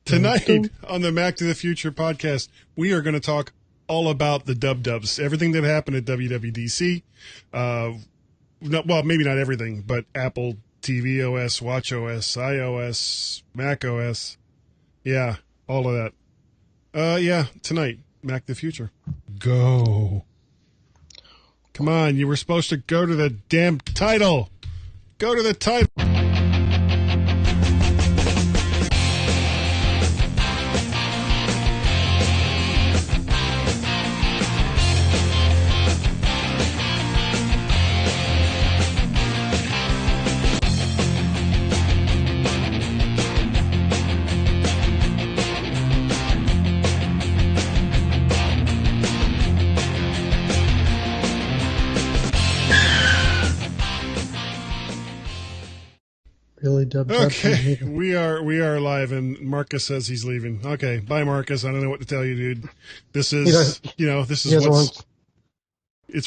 Tonight on the Mac to the Future podcast, we are going to talk all about the dub-dubs, everything that happened at WWDC. Well, maybe not everything, but Apple TV OS, WatchOS, iOS, Mac OS. Yeah, all of that. Yeah, tonight, Mac to the Future. Go. Come on, you were supposed to go to the damn title. Go to the title. Really dubbed. Okay, we are live, and Marcus says he's leaving. Okay, bye, Marcus. I don't know what to tell you, dude. This is, this is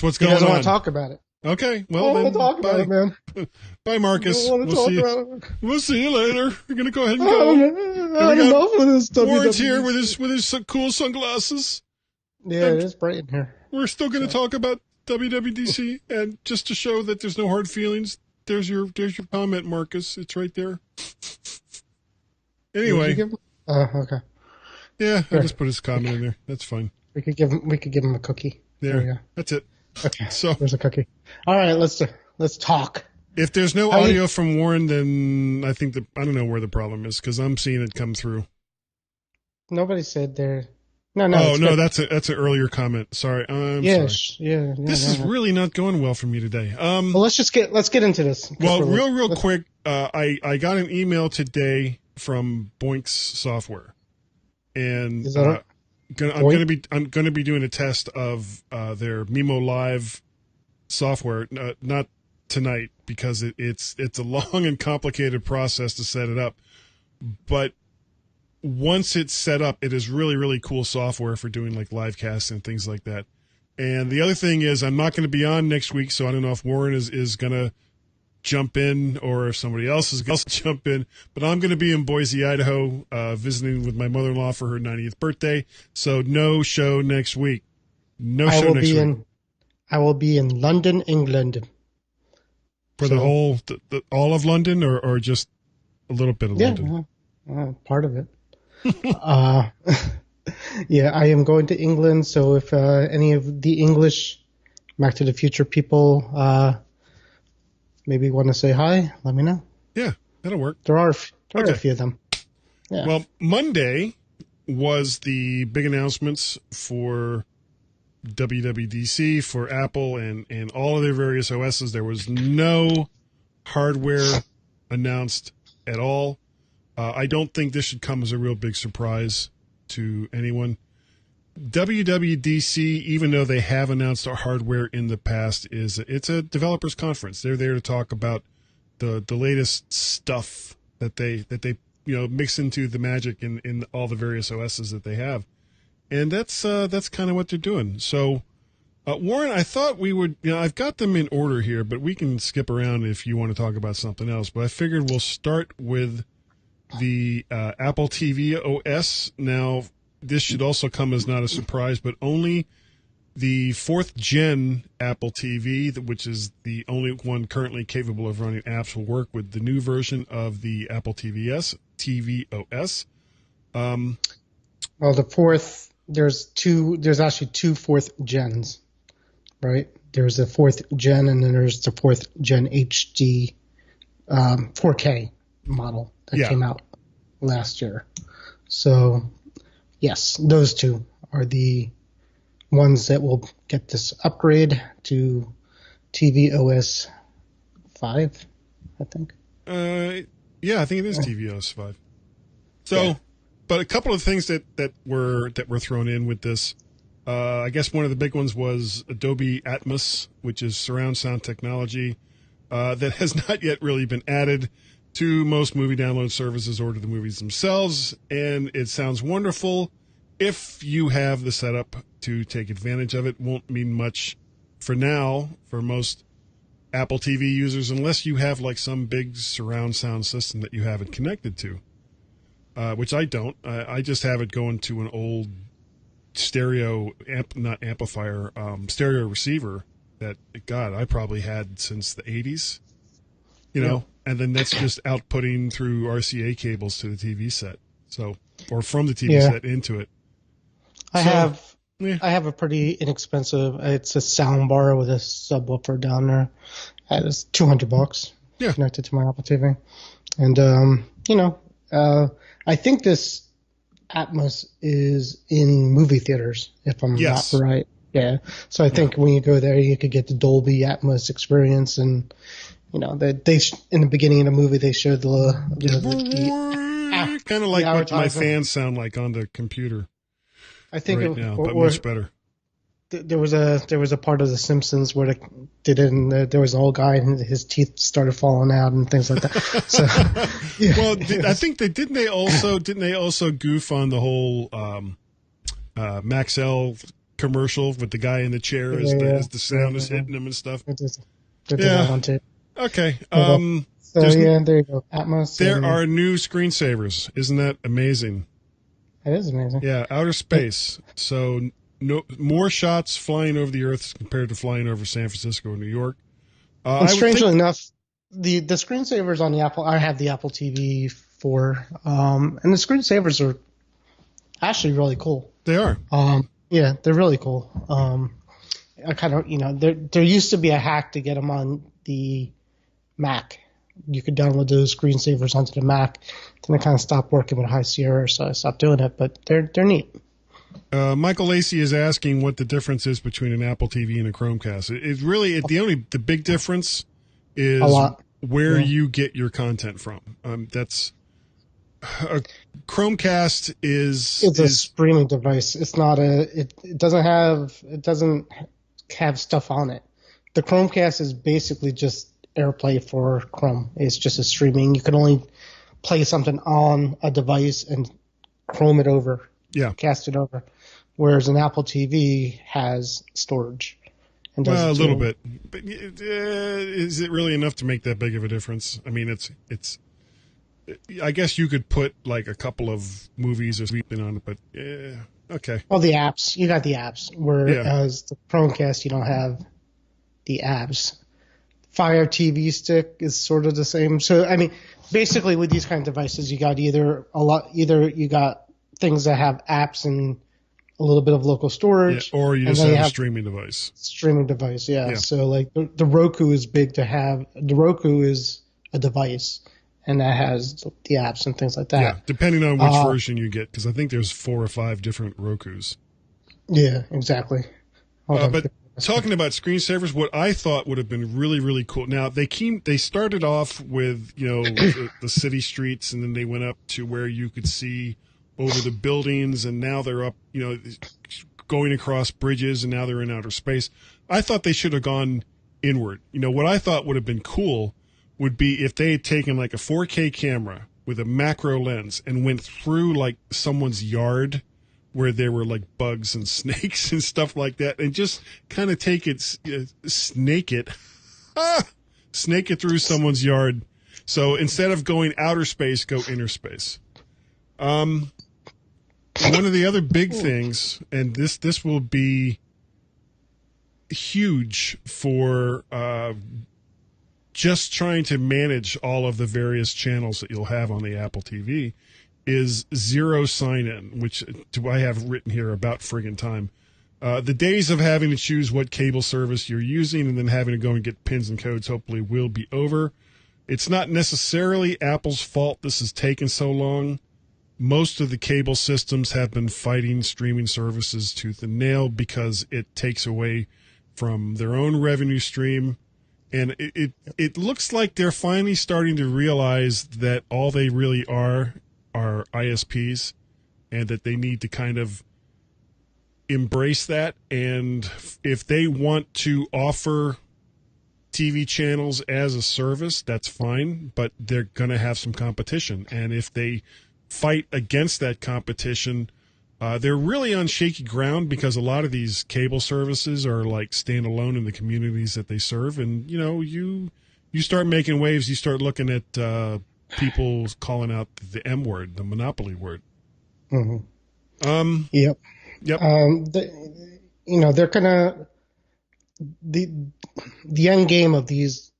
what's going on. He doesn't want to talk about it. Okay, well, then talk about it, man. Bye, Marcus. We'll see you later. We're gonna go ahead and go. I'm enough with this Warren's here with his cool sunglasses. Yeah, it is bright in here. We're still gonna talk about WWDC, and just to show that there's no hard feelings. There's your comment, Marcus. It's right there. Anyway. Okay. Yeah, I just put his comment in there. That's fine. We could give him a cookie. There we go. That's it. Okay. So there's a cookie. All right, let's talk. If there's no audio from Warren, then I think I don't know where the problem is, because I'm seeing it come through. Nobody said there. No. Oh no, that's an earlier comment. Sorry. I'm sorry. Yeah. This is really not going well for me today. Well, let's get into this. Well, real quick. I got an email today from Boinks Software, and I'm gonna be doing a test of their Memo Live software. Not tonight, because it's a long and complicated process to set it up, but once it's set up, it is really, really cool software for doing like live casts and things like that. And the other thing is, I'm not going to be on next week, so I don't know if Warren is going to jump in or if somebody else is going to jump in. But I'm going to be in Boise, Idaho, visiting with my mother-in-law for her 90th birthday. So no show next week. I will be in London, England. For the whole, all of London, or just a little bit of London? Part of it. Yeah, I am going to England, so if any of the English Back to the Future people maybe want to say hi, let me know. Yeah, that'll work. There are a few of them. Yeah. Well, Monday was the big announcements for WWDC, for Apple, and all of their various OSs. There was no hardware announced at all. I don't think this should come as a real big surprise to anyone. WWDC, even though they have announced our hardware in the past, it's a developers conference. They're there to talk about the latest stuff that they mix into the magic in all the various OSs that they have, and that's kind of what they're doing. So, Warren, I thought we would. I've got them in order here, but we can skip around if you want to talk about something else. But I figured we'll start with the Apple TV OS. Now, this should also come as not a surprise, but only the 4th gen Apple TV, which is the only one currently capable of running apps, will work with the new version of the Apple TV OS. Well, the fourth, there's actually two 4th gens, right? There's the 4th gen, and then there's the 4th gen HD 4K model that came out last year. So, yes, those two are the ones that will get this upgrade to TV OS 5, I think. Yeah, I think it is TV OS 5. So, but a couple of things that were thrown in with this. I guess one of the big ones was Dolby ATMOS, which is surround sound technology that has not yet really been added to most movie download services or to the movies themselves, and it sounds wonderful if you have the setup to take advantage of it. Won't mean much for now for most Apple TV users unless you have like some big surround sound system that you have it connected to. which I don't. I just have it going to an old stereo stereo receiver that, God, I probably had since the 80s, you know, and then that's just outputting through RCA cables to the TV set. So, or from the TV set into it. I have a pretty inexpensive, it's a sound bar with a subwoofer down there. It's $200 connected to my Apple TV. And, you know, I think this Atmos is in movie theaters, if I'm not right. Yeah. So I think when you go there, you could get the Dolby ATMOS experience. And, you know, they in the beginning of the movie, they showed the kind of like what my fans sound like on the computer. I think right now, but much better. There was a part of The Simpsons where they did it, and there was an old guy and his teeth started falling out and things like that. So, well, I think didn't they also goof on the whole Maxell commercial with the guy in the chair as the sound is hitting him and stuff. They did that one too. Okay. So there you go. Atmos. There are new screensavers. Isn't that amazing? It is amazing. Yeah, outer space. So no more shots flying over the Earth compared to flying over San Francisco or New York. And strangely enough, the screensavers on the Apple, I have the Apple TV 4, and the screensavers are actually really cool. They are. Yeah, they're really cool. I kind of, you know, there used to be a hack to get them on the Mac. You could download those screensavers onto the Mac. Then I kind of stopped working with High Sierra, so I stopped doing it. But they're neat. Michael Lacey is asking what the difference is between an Apple TV and a Chromecast. The big difference is where you get your content from. That's a Chromecast is a streaming device. It's not it doesn't have stuff on it. The Chromecast is basically just AirPlay for Chrome. It's just a streaming. You can only play something on a device and Chrome it over. Yeah. Cast it over. Whereas an Apple TV has storage. And does a little bit. But is it really enough to make that big of a difference? I mean, it's. I guess you could put like a couple of movies or something on it, but okay. Well, the apps. You got the apps. Whereas the Chromecast, you don't have the apps. Fire TV Stick is sort of the same. So, I mean, basically with these kind of devices, you got either you got things that have apps and a little bit of local storage, or you just have a streaming device. Streaming device, yeah. So, like the Roku is big to have. The Roku is a device, and that has the apps and things like that. Yeah, depending on which version you get, because I think there's 4 or 5 different Rokus. Yeah, exactly. But talking about screensavers, what I thought would have been really, really cool. Now they started off with the city streets, and then they went up to where you could see over the buildings, and now they're up, going across bridges, and now they're in outer space. I thought they should have gone inward. What I thought would have been cool would be if they had taken like a 4K camera with a macro lens and went through like someone's yard where there were like bugs and snakes and stuff like that, and just kind of take it, snake it through someone's yard. So instead of going outer space, go inner space. One of the other big things, and this will be huge for just trying to manage all of the various channels that you'll have on the Apple TV, is zero sign-in, which do I have written here about friggin' time. The days of having to choose what cable service you're using and then having to go and get pins and codes hopefully will be over. It's not necessarily Apple's fault this has taken so long. Most of the cable systems have been fighting streaming services tooth and nail because it takes away from their own revenue stream. And it looks like they're finally starting to realize that all they really are ISPs, and that they need to kind of embrace that. And if they want to offer TV channels as a service, that's fine, but they're going to have some competition. And if they fight against that competition, they're really on shaky ground, because a lot of these cable services are like standalone in the communities that they serve. And, you start making waves. You start looking at people calling out the M word, the monopoly word. Mm-hmm. Yep. Yep. They're gonna the end game of these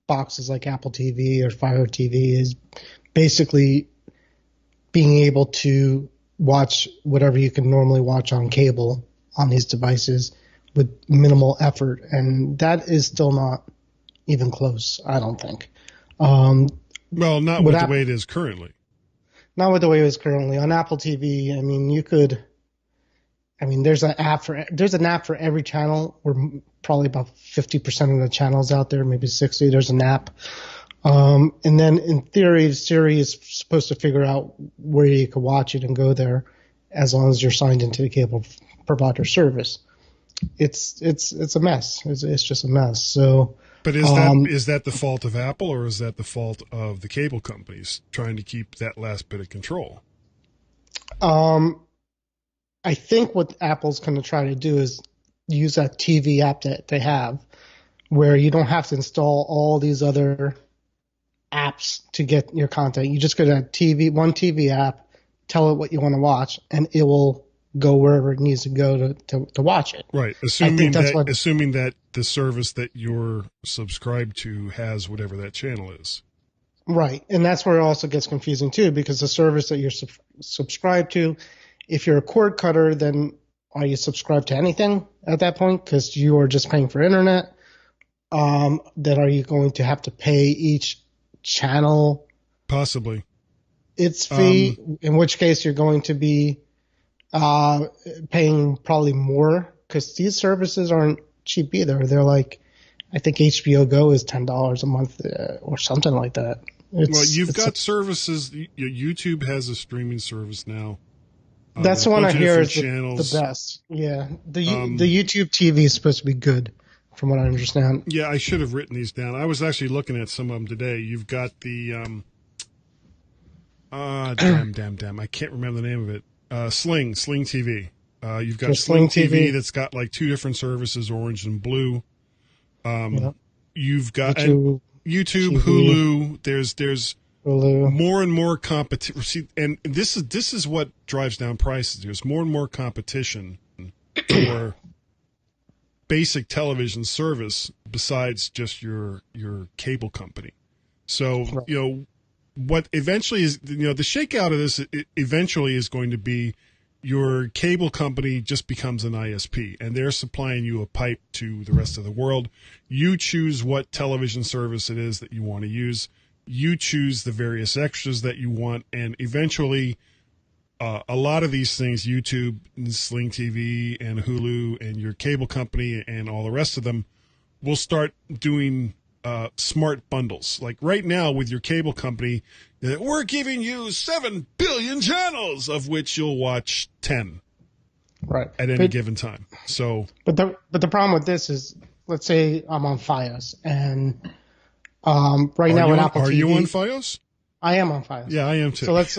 boxes like Apple TV or Fire TV is basically being able to watch whatever you can normally watch on cable on these devices with minimal effort, and that is still not even close, I don't think. Well, not with the way it is currently. Not with the way it is currently. On Apple TV, I mean, there's an app for every channel, or probably about 50% of the channels out there, maybe 60, there's an app. And then in theory, Siri is supposed to figure out where you can watch it and go there as long as you're signed into the cable provider service. It's a mess. It's just a mess. So, but is that the fault of Apple, or is that the fault of the cable companies trying to keep that last bit of control? I think what Apple's going to try to do is use that TV app that they have, where you don't have to install all these other apps to get your content. You just go to one TV app, tell it what you want to watch, and it will go wherever it needs to go to watch it. Right. Assuming that the service that you're subscribed to has whatever that channel is. Right. And that's where it also gets confusing too, because the service that you're subscribed to, if you're a cord cutter, then are you subscribed to anything at that point? Because you are just paying for internet. Then are you going to have to pay each channel possibly its fee? In which case you're going to be paying probably more, because these services aren't cheap either. They're like, I think HBO Go is $10 a month or something like that. You've got services. YouTube has a streaming service now. That's the one I hear is the best. Yeah, the YouTube TV is supposed to be good, from what I understand. Yeah, I should have written these down. I was actually looking at some of them today. You've got the damn, I can't remember the name of it. Sling TV. You've got Sling TV that's got like two different services, orange and blue. You've got YouTube, Hulu. There's more and more competition, and this is what drives down prices. There's more and more competition for basic television service besides just your cable company. So what eventually is the shakeout of this eventually is going to be your cable company just becomes an ISP, and they're supplying you a pipe to the rest of the world. You choose what television service it is that you want to use. You choose the various extras that you want, and eventually a lot of these things, YouTube and Sling TV and Hulu and your cable company and all the rest of them, will start doing smart bundles. Like right now with your cable company, we're giving you 7 billion channels, of which you'll watch 10 at any given time. So, but the problem with this is, let's say I'm on Fios, and right now on Apple TV. Are you on Fios? I am on Fios. Yeah, I am too. So let's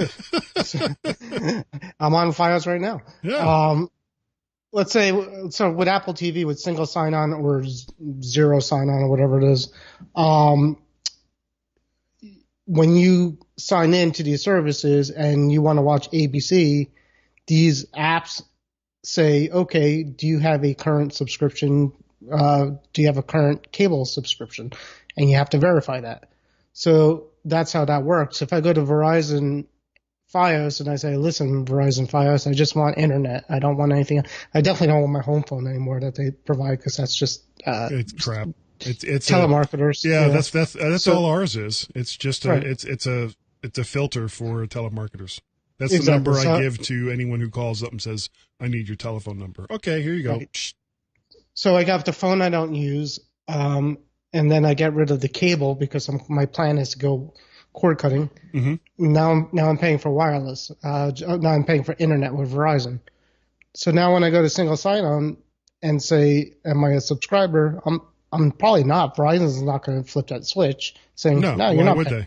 I'm on Fios right now. Yeah. Let's say, so with Apple TV, with single sign-on or zero sign-on or whatever it is, when you sign in to these services and you want to watch ABC, these apps say, okay, do you have a current subscription? Do you have a current cable subscription? And you have to verify that. So that's how that works. If I go to Verizon Fios and I say, listen, Verizon Fios, I just want internet. I don't want anything. I definitely don't want my home phone anymore that they provide, because that's just it's crap. It's telemarketers. That's all ours is. It's just it's a filter for telemarketers. That's the number I give to anyone who calls up and says, I need your telephone number. Okay, here you go. Right. So I got the phone I don't use, and then I get rid of the cable because my plan is to go cord cutting. Mm-hmm. Now I'm paying for wireless. Now I'm paying for internet with Verizon. So now when I go to single sign-on and say, am I a subscriber? I'm probably not. Verizon's not going to flip that switch, saying, no, you're not.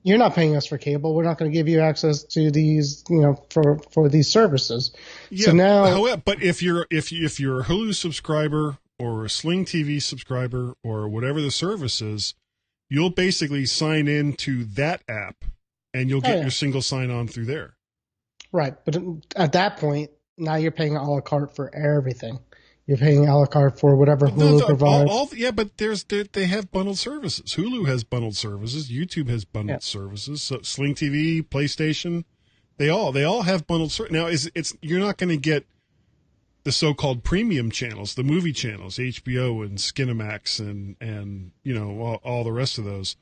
You're not paying us for cable. We're not going to give you access to these, for these services. Yeah. So now, however, but if you're a Hulu subscriber or a Sling TV subscriber or whatever the service is, you'll basically sign into that app, and you'll get your single sign-on through there. Right, but at that point, now you're paying a la carte for everything. You're paying a la carte for whatever Hulu provides. But they have bundled services. Hulu has bundled services. YouTube has bundled services. So Sling TV, PlayStation, they all have bundled services. Now, you're not going to get the so-called premium channels, the movie channels, HBO and Skinamax and all the rest of those.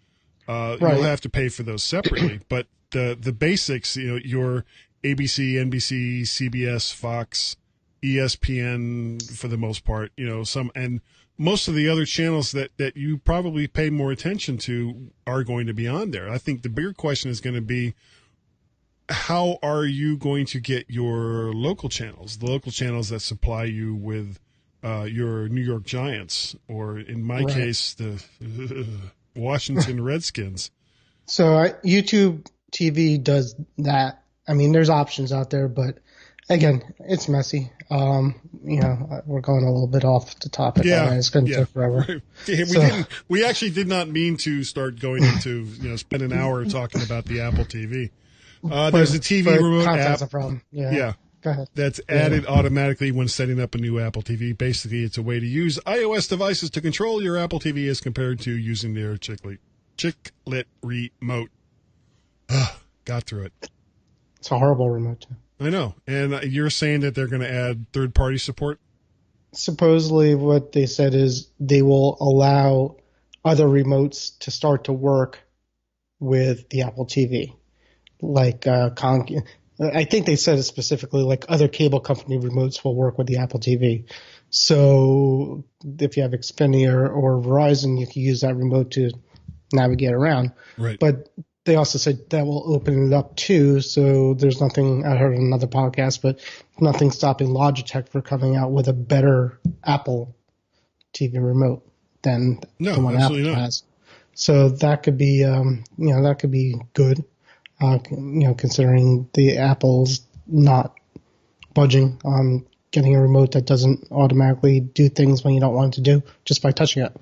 You'll have to pay for those separately. But the basics, your ABC, NBC, CBS, Fox, ESPN for the most part, and most of the other channels that you probably pay more attention to are going to be on there. I think the bigger question is going to be, how are you going to get your local channels, the local channels that supply you with your New York Giants, or in my case, the Washington Redskins? So YouTube TV does that. I mean, there's options out there, but again, it's messy. We're going a little bit off the topic. Yeah, it's going to take forever. We actually did not mean to start going into spend an hour talking about the Apple TV. There's a TV remote app. A problem. Yeah. Go ahead. That's added automatically when setting up a new Apple TV. Basically, it's a way to use iOS devices to control your Apple TV as compared to using their chiclet remote. Got through it. It's a horrible remote. I know. And you're saying that they're going to add third-party support? Supposedly what they said is they will allow other remotes to start to work with the Apple TV. Like I think they said it specifically, like other cable company remotes will work with the Apple TV. So if you have Xfinity or Verizon, you can use that remote to navigate around. Right. But they also said that will open it up too. So there's nothing, I heard on another podcast, but nothing stopping Logitech for coming out with a better Apple TV remote than the one Apple has. So that could be, that could be good. Considering the Apple's not budging on getting a remote that doesn't automatically do things when you don't want it to do just by touching it.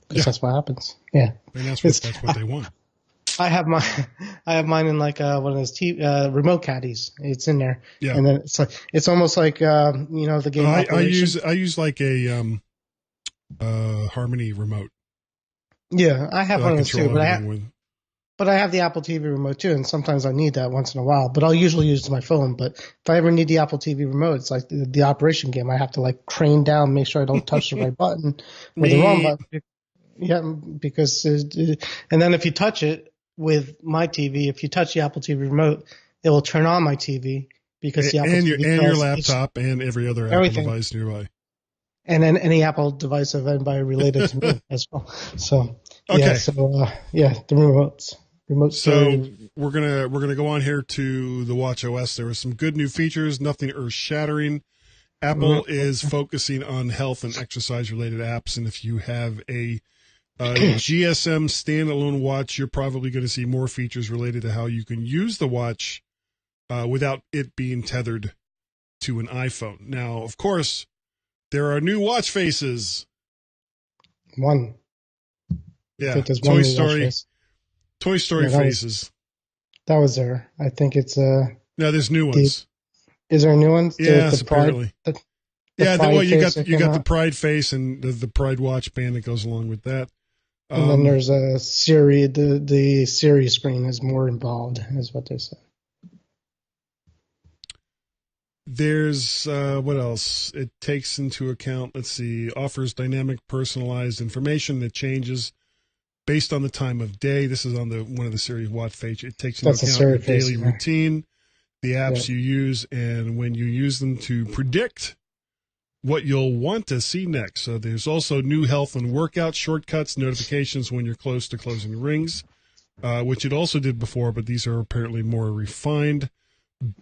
Because that's what happens. Yeah. And that's what they want. I have mine in like one of those remote caddies. It's in there. Yeah. And then it's almost like the game. I use like a Harmony remote. Yeah, I have one of those too, but I have the Apple TV remote too, and sometimes I need that once in a while. But I'll usually use my phone. But if I ever need the Apple TV remote, it's like the operation game. I have to like crane down, make sure I don't touch the right button or the wrong button. Yeah, because and then if you touch it with my TV, if you touch the Apple TV remote, it will turn on my TV because the Apple TV your laptop and every other Apple device nearby. And then any Apple device of anybody related to me as well. So okay. The remotes. So we're gonna go on here to the WatchOS. There are some good new features, nothing earth-shattering. Apple is focusing on health and exercise-related apps, and if you have a GSM standalone watch, you're probably going to see more features related to how you can use the watch without it being tethered to an iPhone. Now, of course, there are new watch faces. One. Yeah, Toy Story faces. That was there. I think it's no, there's new ones. Is there new ones? Yes, apparently. You got the Pride face and the Pride watch band that goes along with that. And then there's a Siri. The Siri screen is more involved, is what they said. There's what else? It takes into account. Let's see. Offers dynamic, personalized information that changes based on the time of day. This is on one of the Siri watch face. It takes into account your daily routine, the apps you use, and when you use them to predict what you'll want to see next. So there's also new health and workout shortcuts, notifications when you're close to closing rings, which it also did before, but these are apparently more refined.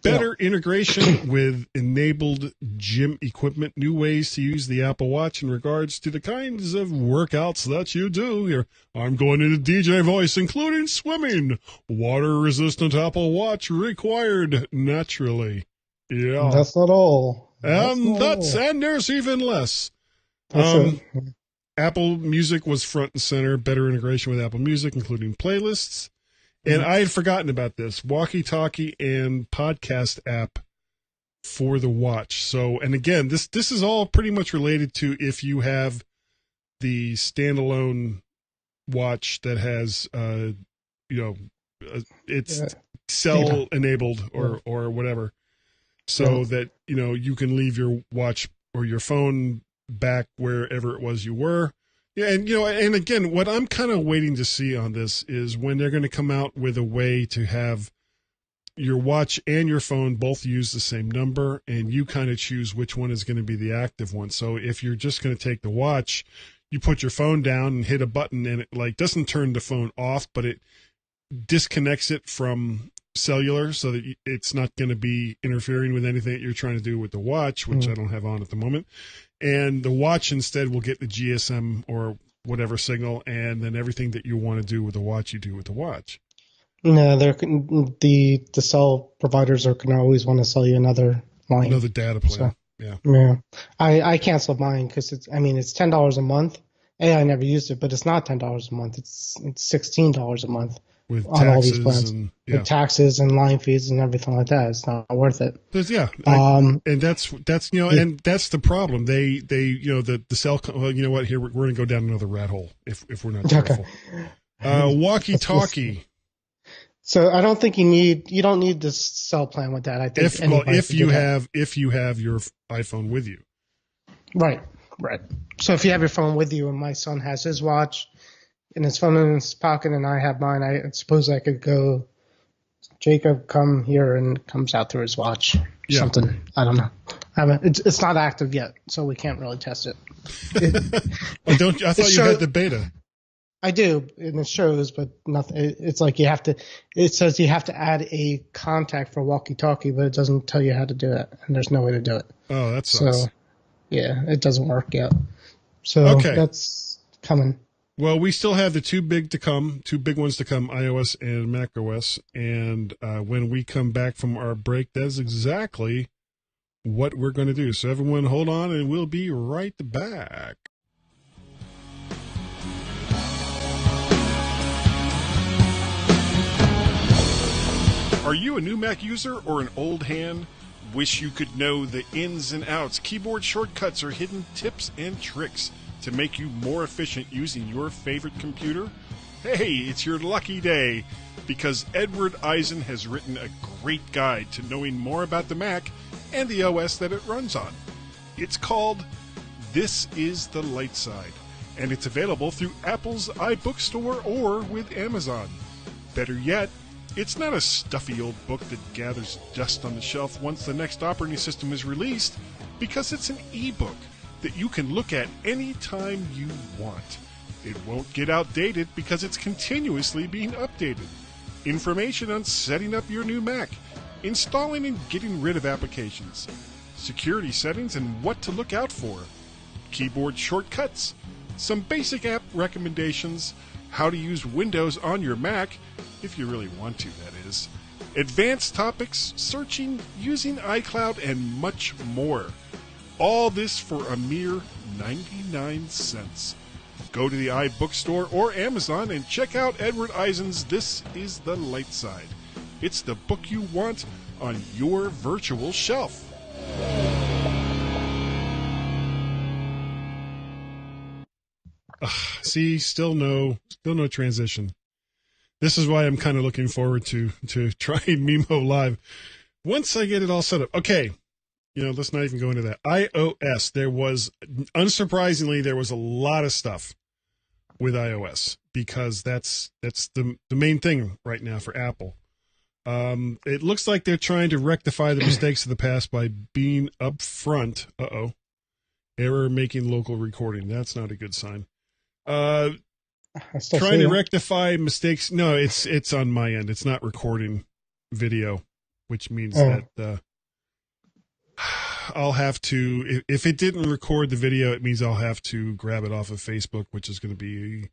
Better integration with enabled gym equipment, new ways to use the Apple Watch in regards to the kinds of workouts that you do. I'm going into DJ voice, including swimming. Water-resistant Apple Watch required naturally. Yeah. That's not all. And there's even less. Apple Music was front and center, better integration with Apple Music, including playlists. And I had forgotten about this walkie-talkie and podcast app for the watch. So, and again, this is all pretty much related to if you have the standalone watch that has, it's cell enabled or whatever. So that, you can leave your watch or your phone back wherever it was you were. Yeah, and again, what I'm kind of waiting to see on this is when they're going to come out with a way to have your watch and your phone both use the same number, and you kind of choose which one is going to be the active one. So if you're just going to take the watch, you put your phone down and hit a button, and it doesn't turn the phone off, but it disconnects it from cellular so that it's not going to be interfering with anything that you're trying to do with the watch, which I don't have on at the moment. And the watch instead will get the GSM or whatever signal, and then everything that you want to do with the watch, you do with the watch. No, the cell providers are going to always want to sell you another line. Another data plan. So, yeah. I canceled mine because it's $10 a month. I never used it, but it's not $10 a month. It's $16 a month. With on all these plans, with taxes and line fees and everything like that, it's not worth it. And that's and that's the problem. They the cell. Well, you know what? Here we're going to go down another rat hole if we're not careful. Walkie-talkie. So I don't think you don't need this cell plan with that. I think if you have your iPhone with you, right. So if you have your phone with you, and my son has his watch and his phone in his pocket, and I have mine, I suppose I could go, Jacob, come here, and comes out through his watch. Yeah. Something. I don't know. It's not active yet, so we can't really test it. I thought you had the beta. I do, and it shows, but nothing. It's like it says you have to add a contact for walkie-talkie, but it doesn't tell you how to do it, and there's no way to do it. Oh, that sucks. So, yeah, it doesn't work yet. So that's coming. Well, we still have the two big ones to come, iOS and macOS. And when we come back from our break, that's exactly what we're going to do. So everyone hold on, and we'll be right back. Are you a new Mac user or an old hand? Wish you could know the ins and outs, keyboard shortcuts, or hidden tips and tricks to make you more efficient using your favorite computer? Hey, it's your lucky day, because Edward Eisen has written a great guide to knowing more about the Mac and the OS that it runs on. It's called This is the Light Side, and it's available through Apple's iBookstore or with Amazon. Better yet, it's not a stuffy old book that gathers dust on the shelf once the next operating system is released, because it's an e-book that you can look at any time you want. It won't get outdated because it's continuously being updated. Information on setting up your new Mac, installing and getting rid of applications, security settings and what to look out for, keyboard shortcuts, some basic app recommendations, how to use Windows on your Mac, if you really want to, that is, advanced topics, searching, using iCloud, and much more. All this for a mere 99 cents. Go to the iBookstore or Amazon and check out Edward Eisen's This is the Light Side. It's the book you want on your virtual shelf. See, still no transition. This is why I'm kind of looking forward to trying Memo Live once I get it all set up. Okay. Let's not even go into that. iOS, unsurprisingly, there was a lot of stuff with iOS because that's the main thing right now for Apple. It looks like they're trying to rectify the mistakes of the past by being upfront. Error making local recording. That's not a good sign. Trying to rectify mistakes. No, it's on my end. It's not recording video, which means that I'll have to, if it didn't record the video, it means I'll have to grab it off of Facebook, which is going to be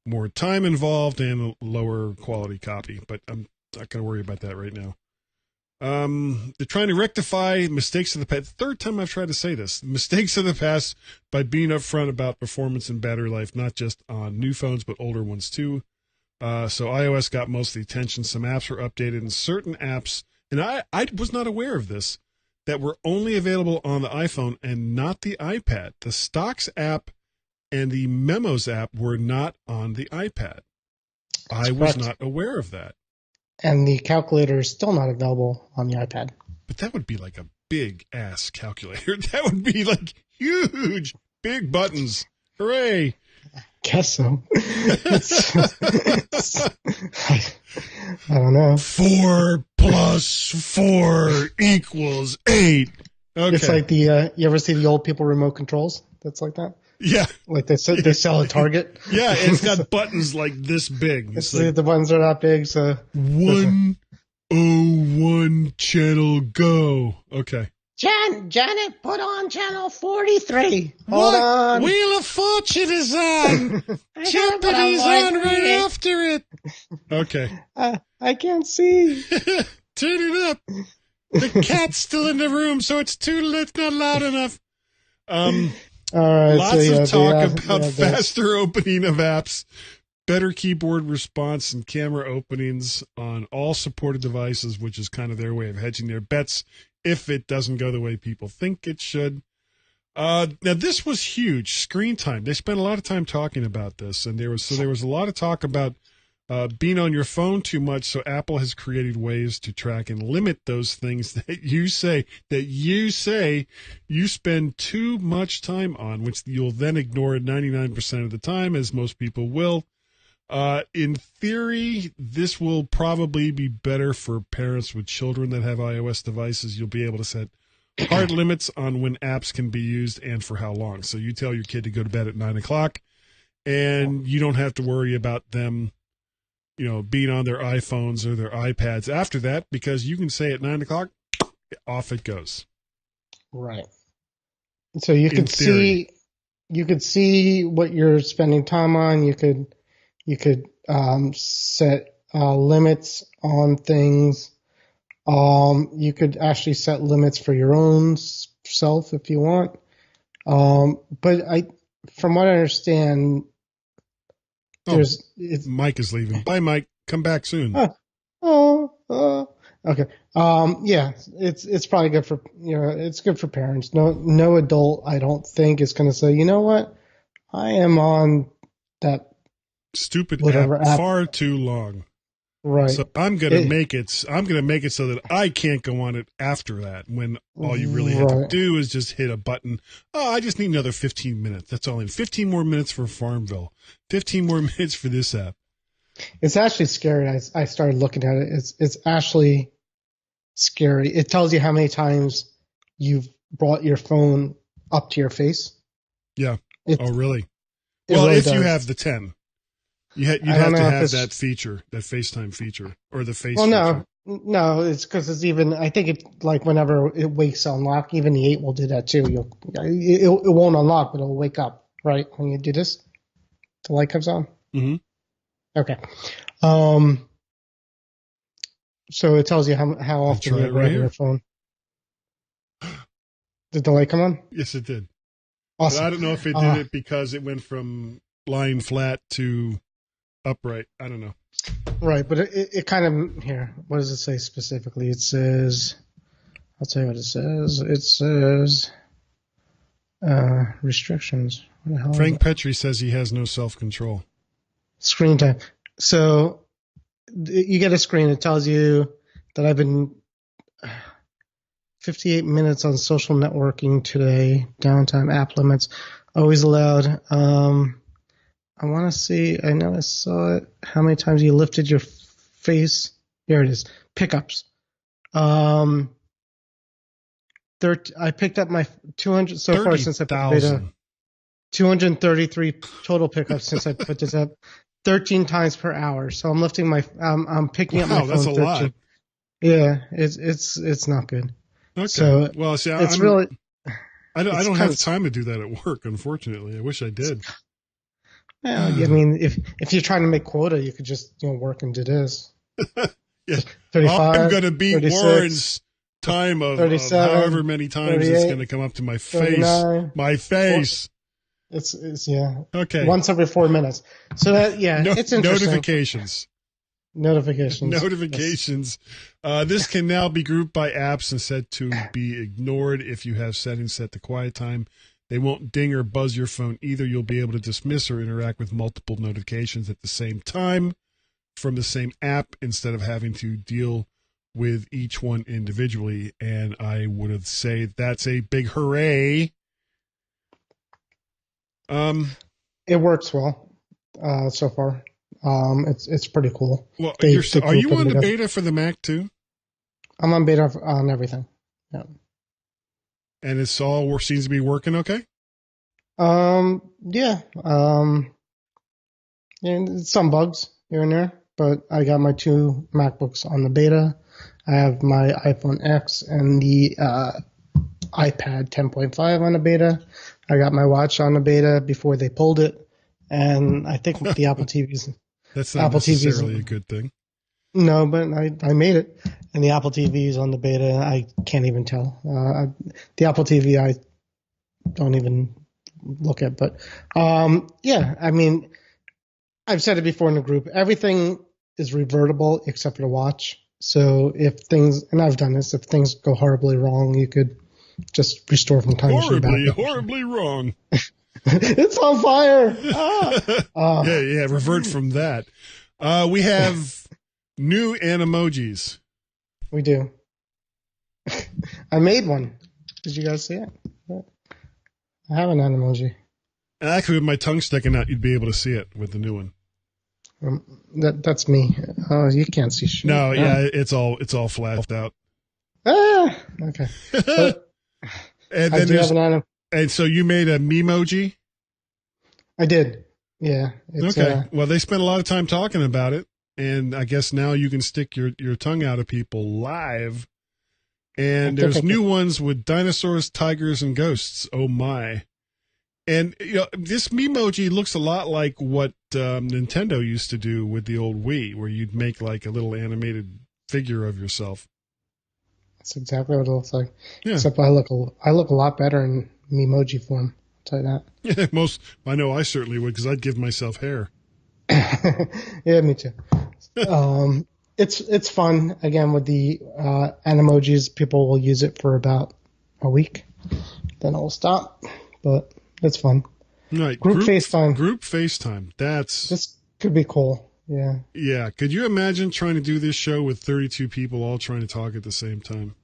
more time involved and a lower quality copy. But I'm not going to worry about that right now. They're trying to rectify mistakes of the past. Third time I've tried to say this. Mistakes of the past by being upfront about performance and battery life, not just on new phones, but older ones too. So iOS got most of the attention. Some apps were updated, and certain apps, and I was not aware of this, that were only available on the iPhone and not the iPad. The Stocks app and the Memos app were not on the iPad. I was not aware of that. And the calculator is still not available on the iPad. But that would be like a big ass calculator. That would be like huge, big buttons. Hooray! Guess so. I don't know. 4 plus 4 equals 8. Okay. It's like the you ever see the old people remote controls? That's like that. Yeah. Like they sell at Target. Yeah, it's got buttons like this big. It's like, the buttons are that big, so 101 channel go. Okay. Janet, put on channel 43. Hold on. Wheel of Fortune is on. Jeopardy's on right after it. Okay. I can't see. Turn it up. The cat's still in the room, so it's not loud enough. All right, Lots of talk about faster opening of apps, better keyboard response, and camera openings on all supported devices, which is kind of their way of hedging their bets if it doesn't go the way people think it should. Now, this was huge. Screen time. They spent a lot of time talking about this, and there was a lot of talk about being on your phone too much. So Apple has created ways to track and limit those things that you say you spend too much time on, which you'll then ignore 99% of the time, as most people will. In theory, this will probably be better for parents with children that have iOS devices. You'll be able to set hard limits on when apps can be used and for how long. So you tell your kid to go to bed at 9 o'clock, and you don't have to worry about them, being on their iPhones or their iPads after that, because you can say at 9 o'clock, off it goes. Right. So you could see what you're spending time on. You could set limits on things. You could actually set limits for your own self if you want. But from what I understand, Mike is leaving. Bye, Mike. Come back soon. Okay. Yeah, it's probably good for it's good for parents. No adult, I don't think, is going to say, you know what, I am on that stupid app far too long. Right. So I'm gonna make it so that I can't go on it after that, when all you really have to do is just hit a button. Oh, I just need another 15 minutes. That's all. 15 more minutes for Farmville. 15 more minutes for this app. It's actually scary. I started looking at it. It's actually scary. It tells you how many times you've brought your phone up to your face. Yeah. Oh, really? Well, really if you have the 10. You'd have to have that feature, that FaceTime feature, or the face feature. No, it's because it's even, I think it, like, whenever it wakes to unlock, even the 8 will do that too. It won't unlock, but it'll wake up, right? When you do this, the light comes on. Mm-hmm. Okay. So it tells you how often you grab your phone. Did the light come on? Yes, it did. Awesome. But I don't know if it did it because it went from lying flat to upright. I don't know. Right, but it kind of, here, what does it say specifically? It says, I'll tell you what it says. It says restrictions. What the hell Frank Petrie says he has no self-control. Screen time. So you get a screen that tells you that I've been 58 minutes on social networking today, downtime, app limits, always allowed. I want to see, I know I saw it, how many times you lifted your face. Here it is, pickups. I picked up my 200 so far since I put the beta. 233 total pickups since I put this up. 13 times per hour. So I'm lifting I'm picking up my phone. That's a 13. Lot. Yeah, it's not good. Okay. So well, see, I don't have time to do that at work, unfortunately. I wish I did. Well, I mean, if you're trying to make quota, you could just work and do this. Yeah. 35. I'm going to beat 36, Warren's time of 37, however many times it's going to come up to my face. 39, My face. It's yeah. Okay. Once every 4 minutes. So that it's interesting. Notifications. This can now be grouped by apps and set to be ignored if you have settings set to quiet time. They won't ding or buzz your phone either. You'll be able to dismiss or interact with multiple notifications at the same time from the same app instead of having to deal with each one individually. And I would have say that's a big hooray. It works well so far. It's pretty cool. Well, are you on the beta for the Mac too? I'm on beta on everything. Yeah. And it's all seems to be working okay? Yeah. And some bugs here and there, but I got my 2 MacBooks on the beta. I have my iPhone X and the iPad 10.5 on the beta. I got my watch on the beta before they pulled it, and I think the Apple TVs. That's not necessarily a good thing. No, but I made it, and the Apple TV is on the beta. I can't even tell. The Apple TV I don't even look at, but yeah. I mean, I've said it before in the group. Everything is revertible except for the watch. So if things, and I've done this, if things go horribly wrong, you could just restore from time to time. Horribly wrong. It's on fire. Yeah, revert from that. We have new animojis. We do. I made one. Did you guys see it? I have an Animoji. Actually, with my tongue sticking out, you'd be able to see it with the new one. That's me. Oh, you can't see shit. No, yeah, it's all flashed out. Okay. But and I then do have an and so you made a Memoji? I did. Yeah. Okay. Well, they spent a lot of time talking about it, and I guess now you can stick your tongue out at people live. And there's new ones with dinosaurs, tigers, and ghosts. Oh my! And this Memoji looks a lot like what Nintendo used to do with the old Wii, where you'd make like a little animated figure of yourself. That's exactly what it looks like. Yeah. Except I look a lot better in Memoji form. I'll tell you that. Yeah, I know I certainly would, because I'd give myself hair. Yeah, me too. It's fun. Again, with the Animojis, people will use it for about a week, then it will stop. But it's fun. Right. Group FaceTime. Group FaceTime. This could be cool. Yeah. Yeah. Could you imagine trying to do this show with 32 people all trying to talk at the same time?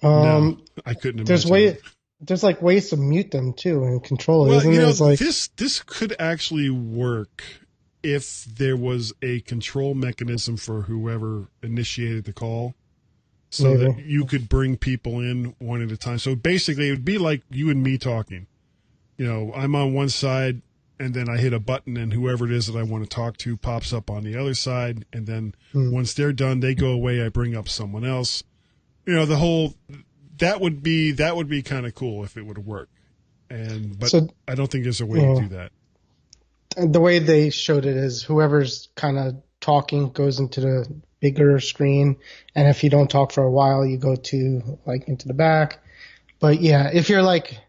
No, I couldn't imagine. There's like ways to mute them too and control it. Well, isn't there? Like, this could actually work if there was a control mechanism for whoever initiated the call, so that you could bring people in one at a time. So basically, it would be like you and me talking. I'm on one side, and then I hit a button, and whoever it is that I want to talk to pops up on the other side, and then once they're done, they go away. I bring up someone else. That would be kind of cool if it would work, but I don't think there's a way to do that. The way they showed it is whoever's kind of talking goes into the bigger screen, and if you don't talk for a while, you go to like into the back. But yeah, if you're like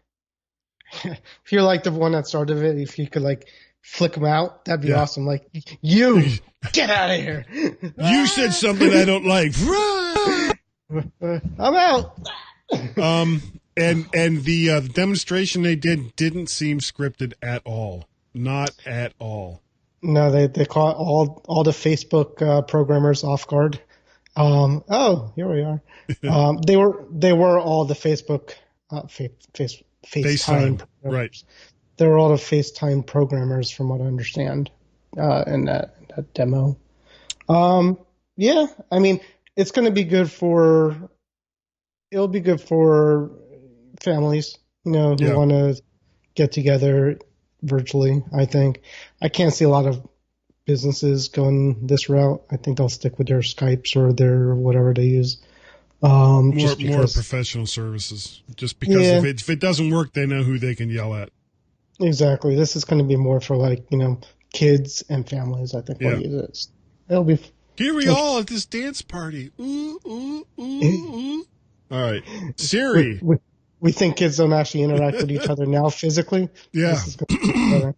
the one that started it, if you could like flick them out, that'd be awesome. Like, you get out of here. You said something I don't like. I'm out. And the demonstration they didn't seem scripted at all. Not at all. No, they caught all the Facebook programmers off guard. Here we are. They were all the Facebook FaceTime right. They were all the FaceTime programmers, from what I understand, in that demo. Yeah, I mean, it's going to be good it'll be good for families, who want to get together virtually. I think I can't see a lot of businesses going this route. I think they'll stick with their Skypes or their whatever they use. More professional services. Just because if it doesn't work, they know who they can yell at. Exactly. This is going to be more for kids and families. I think will use it. It'll be Here we all at this dance party. Ooh, ooh, ooh, ooh. All right. Siri. We think kids don't actually interact with each other now physically. Yeah. This is gonna be better.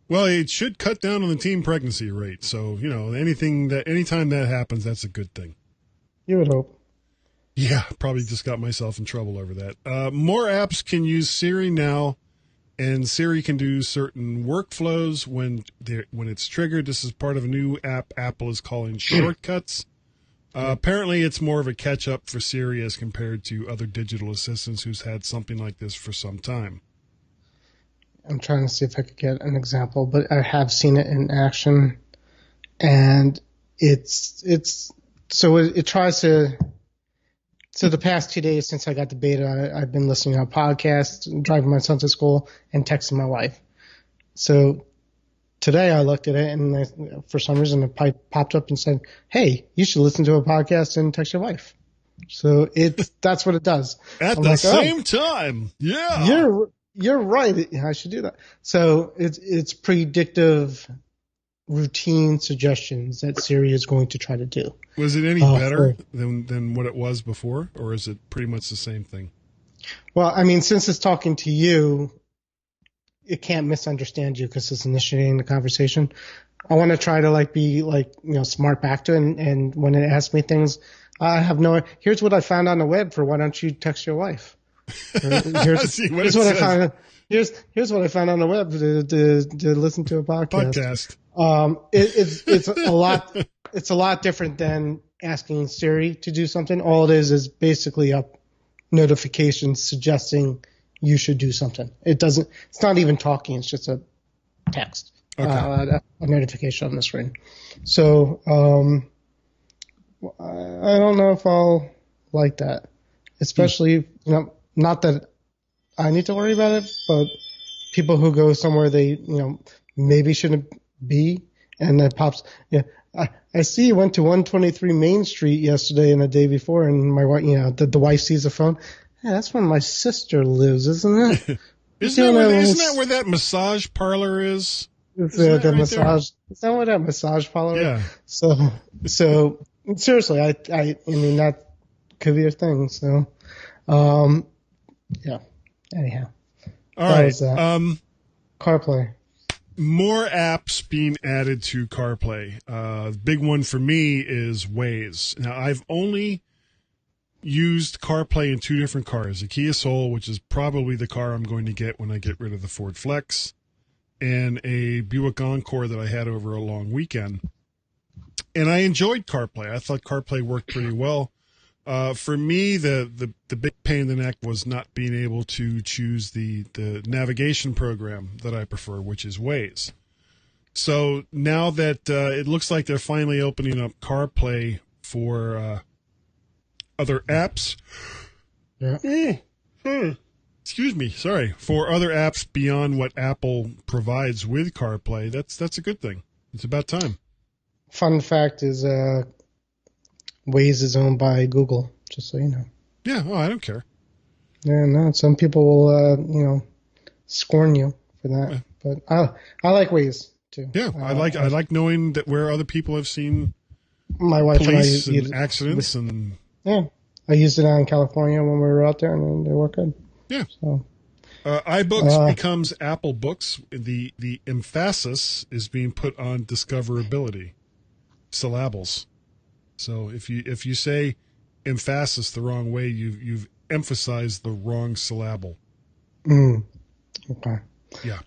Well, it should cut down on the teen pregnancy rate. So, anytime that happens, that's a good thing. You would hope. Yeah, probably just got myself in trouble over that. More apps can use Siri now, and Siri can do certain workflows when it's triggered. This is part of a new app Apple is calling Shortcuts. Apparently, it's more of a catch-up for Siri as compared to other digital assistants who's had something like this for some time. I'm trying to see if I could get an example, but I have seen it in action, and it tries to. So the past 2 days since I got the beta, I've been listening to podcasts, driving my son to school, and texting my wife. So today I looked at it, and for some reason it popped up and said, "Hey, you should listen to a podcast and text your wife." So that's what it does. At the same time, yeah. You're right. I should do that. So it's predictive routine suggestions that Siri is going to try to do. Was it any better than what it was before, or is it pretty much the same thing? Well, I mean, since it's talking to you, it can't misunderstand you because it's initiating the conversation. I want to try to be smart back to it, and when it asks me things, I have here's what I found on the web for why don't you text your wife? Here's what I found. Here's what I found on the web to listen to a podcast. It's a lot. It's a lot different than asking Siri to do something. All it is basically a notification suggesting you should do something. It's not even talking. It's just a text, a notification on the screen. So I don't know if I'll like that, especially not that I need to worry about it, but people who go somewhere they maybe shouldn't be, and it pops. Yeah, I see you went to 123 Main Street yesterday and the day before, and my wife, the wife sees the phone. Yeah, that's where my sister lives, isn't it? Isn't that where that massage parlor is? Is that where that massage parlor is? Yeah. So seriously, I mean that could be a thing. So, yeah. Anyhow. All right. CarPlay. More apps being added to CarPlay. The big one for me is Waze. Now, I've only used CarPlay in two different cars, a Kia Soul, which is probably the car I'm going to get when I get rid of the Ford Flex, and a Buick Encore that I had over a long weekend. And I enjoyed CarPlay. I thought CarPlay worked pretty well. For me, the big pain in the neck was not being able to choose the navigation program that I prefer, which is Waze. So now that it looks like they're finally opening up CarPlay for other apps. Yeah. Excuse me, sorry. For other apps beyond what Apple provides with CarPlay, that's a good thing. It's about time. Fun fact is Waze is owned by Google, just so you know. Yeah, I don't care. Yeah, no, some people will, scorn you for that. Yeah. But I like Waze too. Yeah, I like knowing that where other people have seen my wife police and I and accidents and. Yeah, I used it out in California when we were out there, and they work good. Yeah. So. iBooks becomes Apple Books. The emphasis is being put on discoverability, syllables. So if you say emphasis the wrong way, you've emphasized the wrong syllable. Okay. Yeah.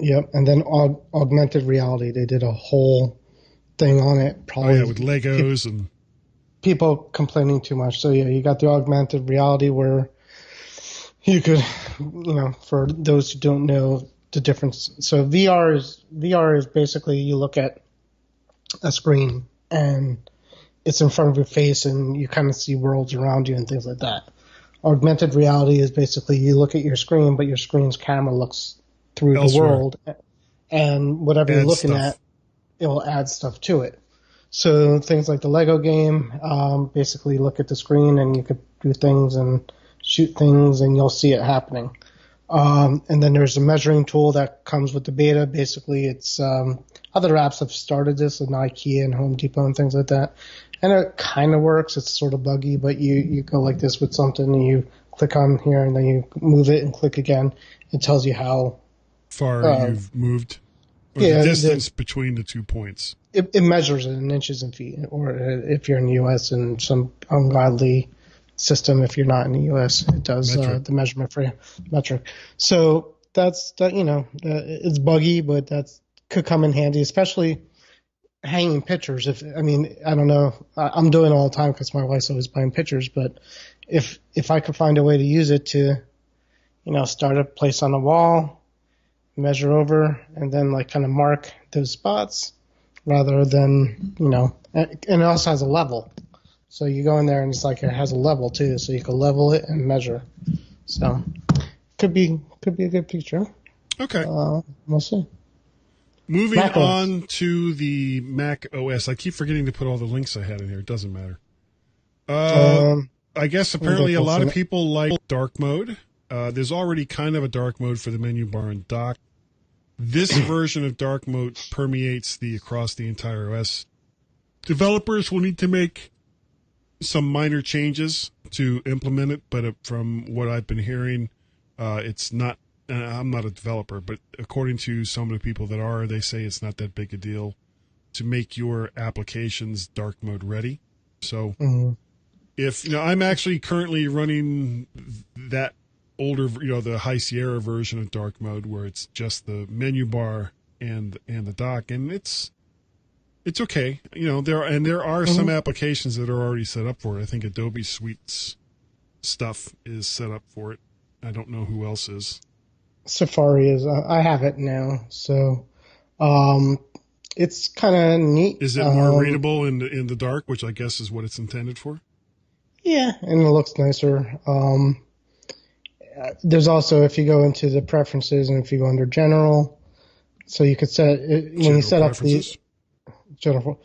Yep. And then augmented reality, they did a whole thing on it. Probably with Legos and people complaining too much. So yeah, you got the augmented reality where you could, for those who don't know the difference. So VR is basically you look at a screen and it's in front of your face and you kind of see worlds around you and things like that. Augmented reality is basically you look at your screen, but your screen's camera looks through the world, and whatever you're looking at, it will add stuff to it. So things like the Lego game, basically look at the screen and you could do things and shoot things and you'll see it happening. And then there's a measuring tool that comes with the beta. Basically, it's other apps have started this, like IKEA and Home Depot and things like that. And it kind of works. It's sort of buggy, but you go like this with something and you click on here and then you move it and click again. It tells you how far you've moved, or the distance between the 2 points. It measures it in inches and feet, or if you're in the U.S. and some ungodly system, if you're not in the U.S., it does the measurement for you, metric. So that's that. It's buggy, but that's could come in handy, especially hanging pictures. I don't know, I'm doing it all the time because my wife's always buying pictures. But if I could find a way to use it to, start a place on the wall, measure over, and then like kind of mark those spots, rather than and it also has a level. So you go in there and it's like it has a level too, so you can level it and measure. So could be a good feature. Okay. We'll see. Moving on to the Mac OS. I keep forgetting to put all the links I had in here. It doesn't matter. I guess apparently a lot of people like dark mode. There's already kind of a dark mode for the menu bar and dock. This version of dark mode permeates across the entire OS. Developers will need to make some minor changes to implement it, but from what I've been hearing, it's not. I'm not a developer, but according to some of the people that are, they say it's not that big a deal to make your applications dark mode ready. So if I'm actually currently running that older, the High Sierra version of dark mode where it's just the menu bar and the dock, and it's okay. There are some applications that are already set up for it. I think Adobe Suite's stuff is set up for it. I don't know who else is. Safari is. I have it now, so it's kind of neat. Is it more readable in the dark, which I guess is what it's intended for? Yeah, and it looks nicer. There's also, if you go into the preferences and if you go under general, so you could set it, when you set up the general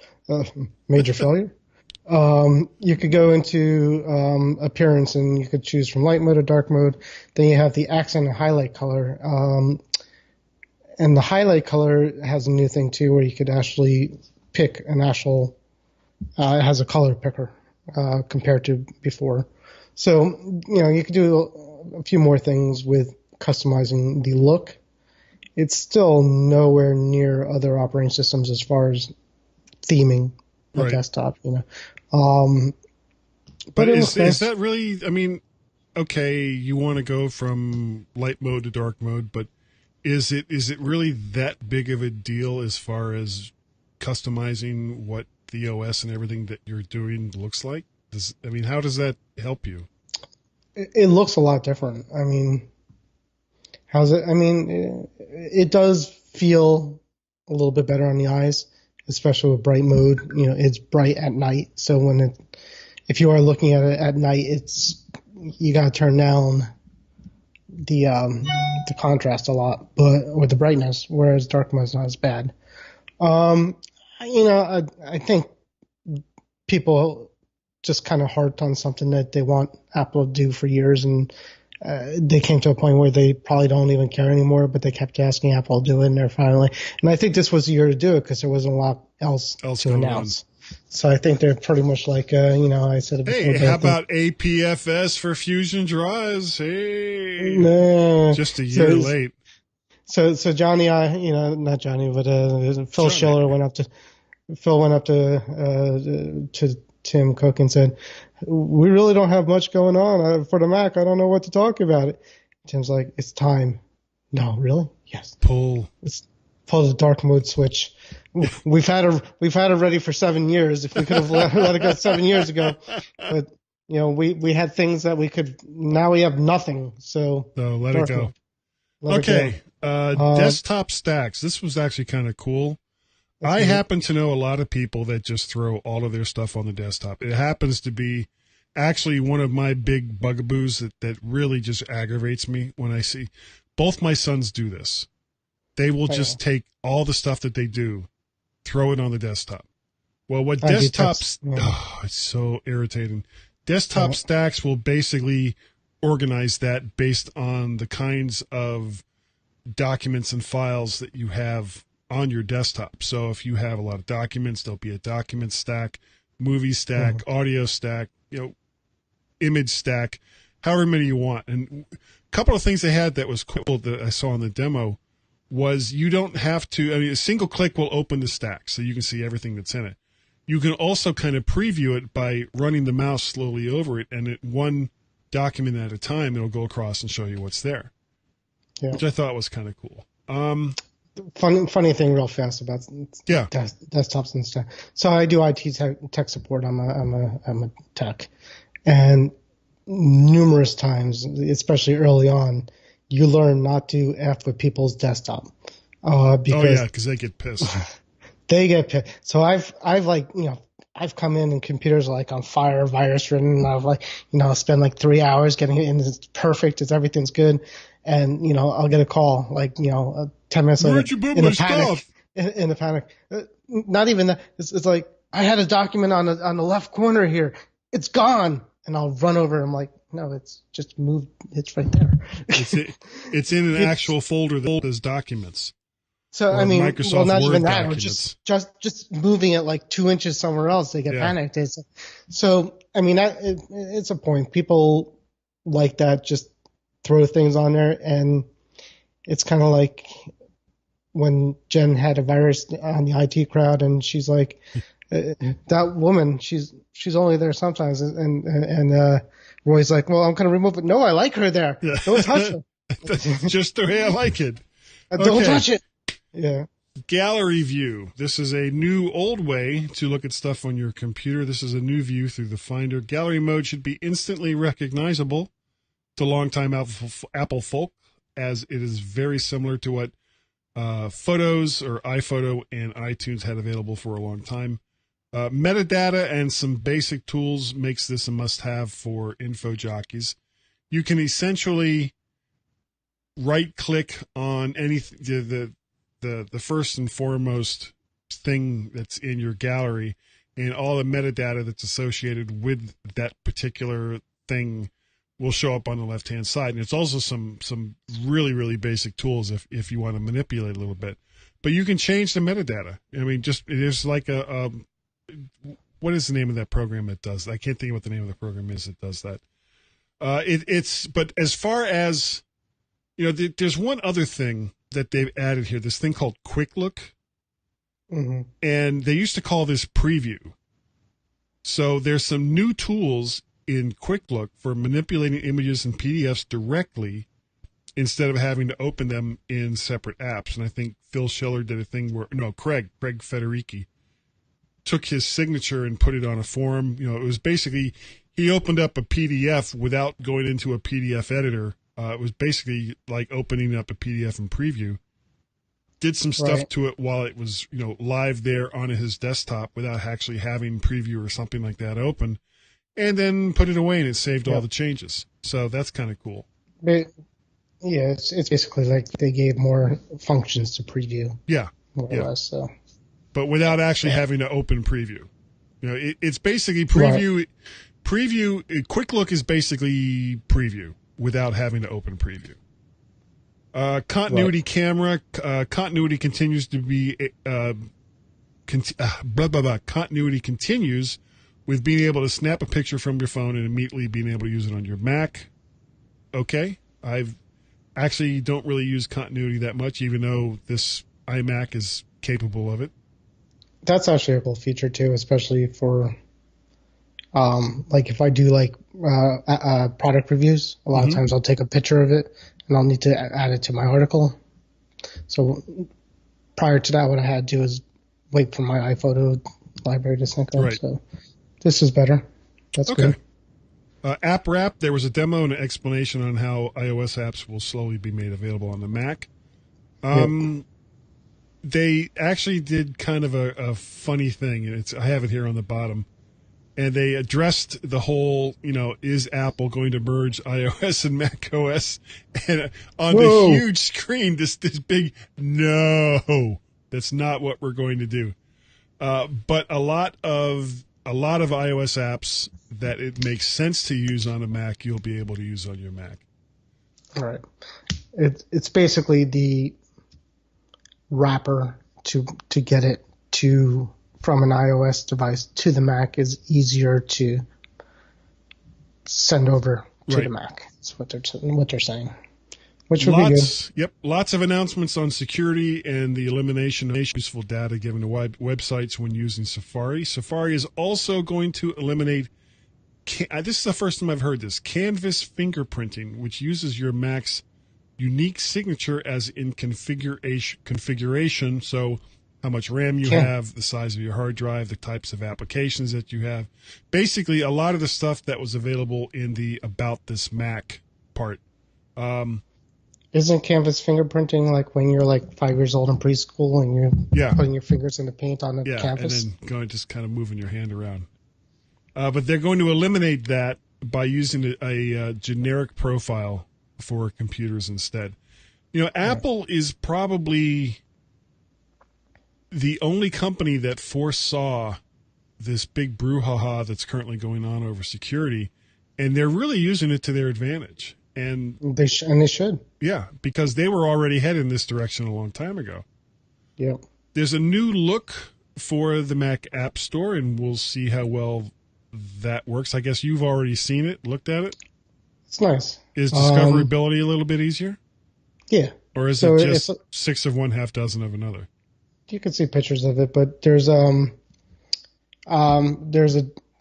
major failure. You could go into appearance and you could choose from light mode or dark mode. Then you have the accent and highlight color. And the highlight color has a new thing too, where you could actually pick an actual, it has a color picker compared to before. So, you could do a few more things with customizing the look. It's still nowhere near other operating systems as far as theming the desktop, But is that really, okay, you want to go from light mode to dark mode, but is it really that big of a deal as far as customizing what the OS and everything that you're doing looks like? How does that help you? It looks a lot different. How's it? It does feel a little bit better on the eyes, especially with bright mode. It's bright at night, so if you are looking at it at night, you got to turn down the contrast a lot, with the brightness, whereas dark mode is not as bad. I think people just kind of harped on something that they want Apple to do for years, and they came to a point where they probably don't even care anymore, but they kept asking Apple to do it, and they're finally. And I think this was the year to do it because there wasn't a lot else to announce. So I think they're pretty much like, I said it before. Hey, how about APFS for Fusion drives? Hey, just a year late. So Johnny, not Johnny, but Phil Schiller went up to Tim Cook and said, "We really don't have much going on for the Mac. I don't know what to talk about it." Tim's like, "It's time." No, really? Yes. Pull the dark mode switch. We've had it ready for 7 years. If we could have let it go 7 years ago, but we had things that we could. Now we have nothing. So let it go. Okay. Desktop stacks. This was actually kind of cool. I happen to know a lot of people that just throw all of their stuff on the desktop. It happens to be actually one of my big bugaboos that really just aggravates me when I see both my sons do this. They will just take all the stuff that they do, throw it on the desktop. Well, what desktops, it's so irritating. Desktop stacks will basically organize that based on the kinds of documents and files that you have on your desktop. So if you have a lot of documents, there'll be a document stack, movie stack, audio stack, image stack, however many you want. And a couple of things they had that was cool that I saw in the demo was you don't have to, a single click will open the stack so you can see everything that's in it. You can also kind of preview it by running the mouse slowly over it, and at one document at a time, it'll go across and show you what's there, which I thought was kind of cool. Funny thing real fast about desktops and stuff. So I do IT tech support. I'm a tech, and numerous times, especially early on, you learn not to F with people's desktop. Because they get pissed. They get pissed. So I've I've come in and computers are like on fire, virus ridden, and I've spend like 3 hours getting it in. It's perfect. Everything's good. And, I'll get a call 10 minutes later. Where'd you put my stuff? In a panic. Not even that. It's like, I had a document on the left corner here. It's gone. And I'll run over. I'm like, no, it's just moved. It's right there. It's in an actual folder that has documents. So, Microsoft not Word even that, documents. or just moving it like 2 inches somewhere else, they get panicked. So, it's a point. People like that just throw things on there, and it's kind of like when Jen had a virus on the IT crowd, and she's like, that woman, she's only there sometimes, and Roy's like, well, I'm going to remove it. No, I like her there. Yeah. Don't touch her. That's just the way I like it. Don't touch it. Yeah. Gallery view. This is a new old way to look at stuff on your computer. This is a new view through the Finder. Gallery mode should be instantly recognizable to longtime Apple folk, as it is very similar to what Photos or iPhoto and iTunes had available for a long time. Metadata and some basic tools makes this a must-have for info jockeys. You can essentially right-click on anything, the first and foremost thing that's in your gallery, and all the metadata that's associated with that particular thing will show up on the left-hand side. And it's also some really, really basic tools if you want to manipulate a little bit. But you can change the metadata. It is like what is the name of that program that does that? I can't think of what the name of the program is that does that. But as far as, there's one other thing that they've added here, this thing called Quick Look. Mm-hmm. And they used to call this Preview. So there's some new tools in Quick Look for manipulating images and PDFs directly instead of having to open them in separate apps. And I think Phil Schiller did a thing Craig Federici took his signature and put it on a form. It was basically, he opened up a PDF without going into a PDF editor. It was basically like opening up a PDF in Preview. Did some stuff to it while it was, live there on his desktop without actually having Preview or something like that open, and then put it away, and it saved all the changes. So that's kind of cool. But, it's basically like they gave more functions to Preview. Yeah. More or less, so. But without actually having to open Preview. It's basically Preview. Right. Preview, Quick Look is basically Preview without having to open Preview. Continuity camera. Continuity continues to be continuity continues with being able to snap a picture from your phone and immediately being able to use it on your Mac. Okay, I've actually don't really use continuity that much, even though this iMac is capable of it. That's actually a cool feature too, especially for like if I do product reviews. A lot of times I'll take a picture of it and I'll need to add it to my article. So prior to that, what I had to do is wait for my iPhoto library to sync up. Right. So this is better. That's good. App Wrap, there was a demo and an explanation on how iOS apps will slowly be made available on the Mac. They actually did kind of a funny thing, and I have it here on the bottom. And they addressed the whole, is Apple going to merge iOS and macOS? And on the huge screen, this big, no, that's not what we're going to do. But a lot of a lot of iOS apps that it makes sense to use on a Mac, you'll be able to use on your Mac. All right. It's basically the wrapper to get it from an iOS device to the Mac is easier to send over to the Mac. That's what they're saying. Which would be good. Yep, lots of announcements on security and the elimination of useful data given to websites when using Safari. Safari is also going to eliminate, this is the first time I've heard this, canvas fingerprinting, which uses your Mac's unique signature as in configuration. So how much RAM you have, the size of your hard drive, the types of applications that you have. Basically, a lot of the stuff that was available in the About This Mac part. Isn't canvas fingerprinting like when you're like 5 years old in preschool and you're putting your fingers in the paint on the canvas? And then going just kind of moving your hand around. But they're going to eliminate that by using a generic profile for computers instead. Apple is probably the only company that foresaw this big brouhaha that's currently going on over security, and they're really using it to their advantage. And they should. Yeah, because they were already headed in this direction a long time ago. Yeah. There's a new look for the Mac App Store, and we'll see how well that works. I guess you've already seen it, looked at it. It's nice. Is discoverability a little bit easier? Yeah. Or is it just 6 of one, half dozen of another? You can see pictures of it, but there's a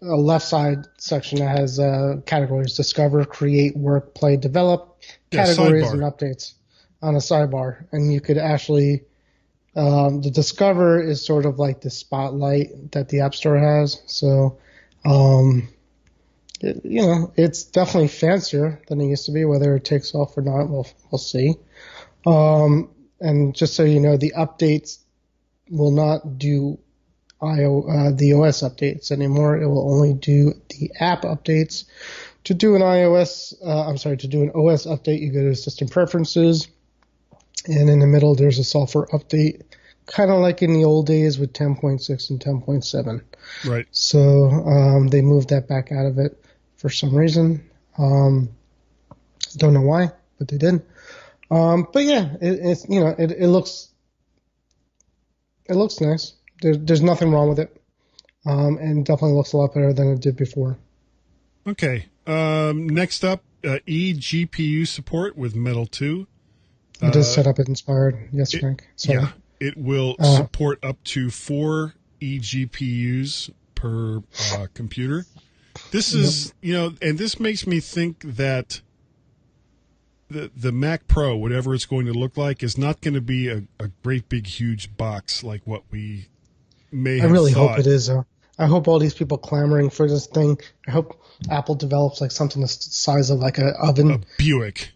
left side section that has categories: discover, create, work, play, develop, categories, and updates on a sidebar. And you could actually, the discover is sort of like the spotlight that the App Store has. So, it's definitely fancier than it used to be. Whether it takes off or not, we'll see. And just so you know, the updates will not do the OS updates anymore. It will only do the app updates. To do an OS update, you go to System Preferences, and in the middle there's a software update, kind of like in the old days with 10.6 and 10.7. Right. So they moved that back out of it for some reason. Don't know why, but they did. But yeah, it looks nice. There's nothing wrong with it, and definitely looks a lot better than it did before. Okay. Next up, eGPU support with Metal 2. It is set up and inspired. Yes, Frank. Sorry. Yeah, it will support up to 4 eGPUs per computer. This is, and this makes me think that the Mac Pro, whatever it's going to look like, is not going to be a great big huge box like what we may have I really thought. hope it is. I hope all these people clamoring for this thing. I hope Apple develops like something the size of like an oven, a Buick,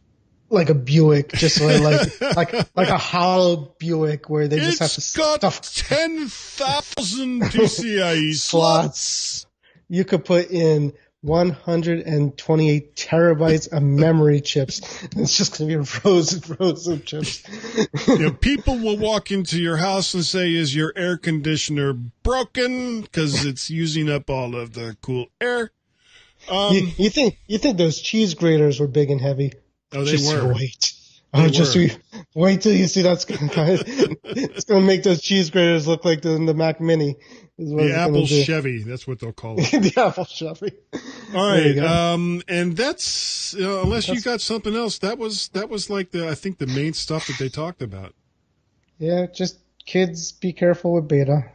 like a Buick, just like a hollow Buick where they just have to stuff 10,000 PCIe slots. You could put in 128 terabytes of memory chips. It's just going to be rows and rows of chips. People will walk into your house and say, "Is your air conditioner broken? Because it's using up all of the cool air." You think those cheese graters were big and heavy? Oh, they were. Wait till you see that's going to. It's going to make those cheese graters look like the Mac Mini. The Apple Chevy, that's what they'll call it. The Apple Chevy. All right, and that's unless you got something else. That was like I think the main stuff that they talked about. Yeah, just kids, be careful with beta.